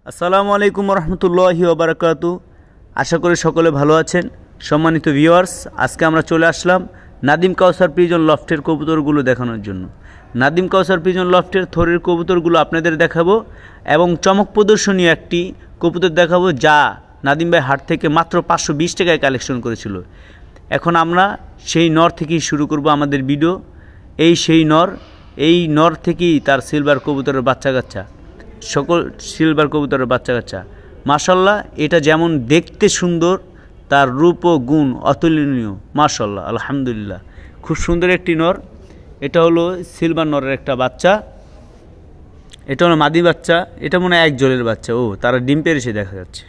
আসসালামু আলাইকুম রহমতুল্লাহি ওবারাকাতু। আশা করি সকলে ভালো আছেন। সম্মানিত ভিউয়ার্স, আজকে আমরা চলে আসলাম নাদিম কাউসার পিজন লফটের কবুতরগুলো দেখানোর জন্য। নাদিম কাউসার পিজন লফটের থরের কবুতরগুলো আপনাদের দেখাবো এবং চমক প্রদর্শনীয় একটি কবুতর দেখাবো যা নাদিম ভাই হাট থেকে মাত্র 520 টাকায় কালেকশন করেছিল। এখন আমরা সেই নর থেকেই শুরু করব আমাদের ভিডিও। এই নর থেকেই তার সিলভার কবুতরের বাচ্চা কাচ্চা, সকল সিলভার কবুতরের বাচ্চা কাচ্চা। মাশাল্লাহ, এটা যেমন দেখতে সুন্দর, তার রূপ ও গুণ অতুলনীয়। মাশাল্লাহ, আলহামদুলিল্লাহ, খুব সুন্দর একটি নর। এটা হলো সিলভার নরের একটা বাচ্চা। এটা হলো মাদি বাচ্চা। এটা মনে হয় এক জলের বাচ্চা। তারা ডিম পেরেছে দেখা যাচ্ছে।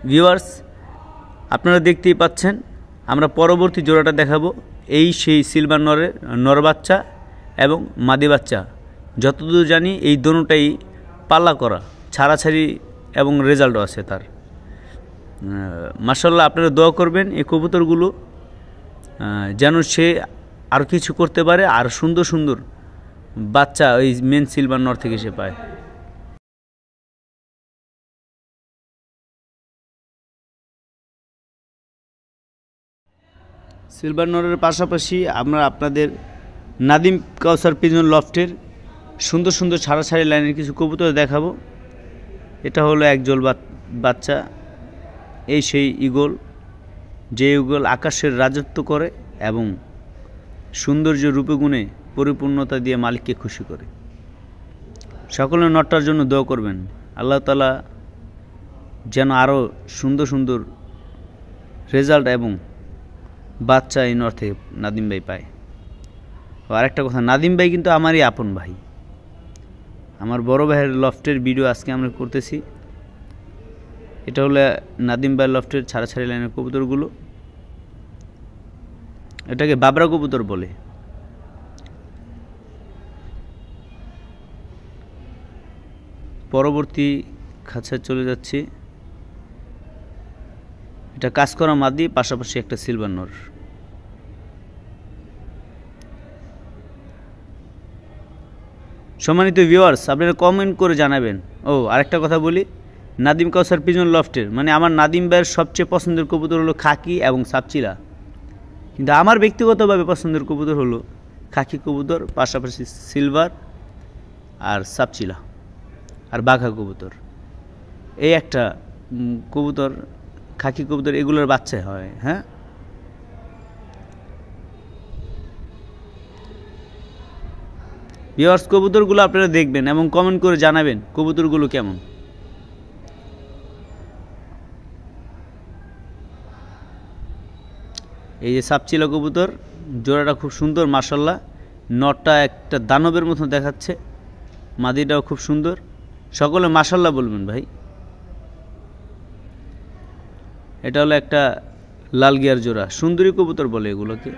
ভিউয়ার্স, আপনারা দেখতেই পাচ্ছেন। আমরা পরবর্তী জোড়াটা দেখাবো। সেই সিলভার নর বাচ্চা এবং মাদি বাচ্চা। যতদূর জানি এই দোনোটাই পাল্লা করা, ছাড়াছাড়ি এবং রেজাল্টও আছে তার। মাশাল্লাহ, আপনারা দোয়া করবেন এই কবুতরগুলো যেন সে আরও কিছু করতে পারে, আর সুন্দর সুন্দর বাচ্চা ওই মেন সিলভার নর থেকে সে পায়। সিলভার নরের পাশাপাশি আমরা আপনাদের নাদিম কাউসার পিজন লফটের সুন্দর সুন্দর ছাড়াছাড়ি লাইনের কিছু কবুতর দেখাবো। এটা হলো একজোল বাচ্চা। সেই ঈগল, যে ঈগল আকাশের রাজত্ব করে এবং সৌন্দর্য রূপগুণে পরিপূর্ণতা দিয়ে মালিককে খুশি করে। সকলের নটটার জন্য দোয়া করবেন, আল্লাহ তাআলা যেন আরও সুন্দর সুন্দর রেজাল্ট এবং বাচ্চা এই নর থেকে নাদিম ভাই পায়। আরেকটা কথা, নাদিম ভাই কিন্তু আমারই আপন ভাই। আমার বড় ভাইয়ের লফটের ভিডিও আজকে আমরা করতেছি। এটা হলো নাদিম ভাইয়ের লফটের ছাড়াছাড়ি লাইনের কবুতরগুলো। এটাকে বাবরা কবুতর বলে। পরবর্তী খাঁচায় চলে যাচ্ছি। এটা কাজ করা মাদি, পাশাপাশি একটা সিলভার নর। সম্মানিত ভিউয়ার্স, আপনারা কমেন্ট করে জানাবেন। আরেকটা কথা বলি, নাদিম কাউসার পিজন লফটের মানে আমার নাদিম ভাইয়ের সবচেয়ে পছন্দের কবুতর হলো খাকি এবং সাপচিলা। কিন্তু আমার ব্যক্তিগতভাবে পছন্দের কবুতর হলো খাকি কবুতর, পাশাপাশি সিলভার আর সাপচিলা আর বাঘা কবুতর। এই একটা কবুতর, খাকি কবুতর, এগুলোর বাচ্চা হয়। হ্যাঁ, ভিউয়ার্স, কবুতরগুলো আপনারা দেখবেন এবং কমেন্ট করে জানাবেন কবুতরগুলো কেমন। এই যে সাপচিলা কবুতর, জোড়াটা খুব সুন্দর মাশাল্লাহ। নটটা একটা দানবের মতো দেখাচ্ছে, মাদিটাও খুব সুন্দর। সকলে মাশাল্লাহ বলবেন ভাই। এটা হলো একটা লাল গিয়ার জোড়া, সুন্দরী কবুতর বলে এগুলোকে।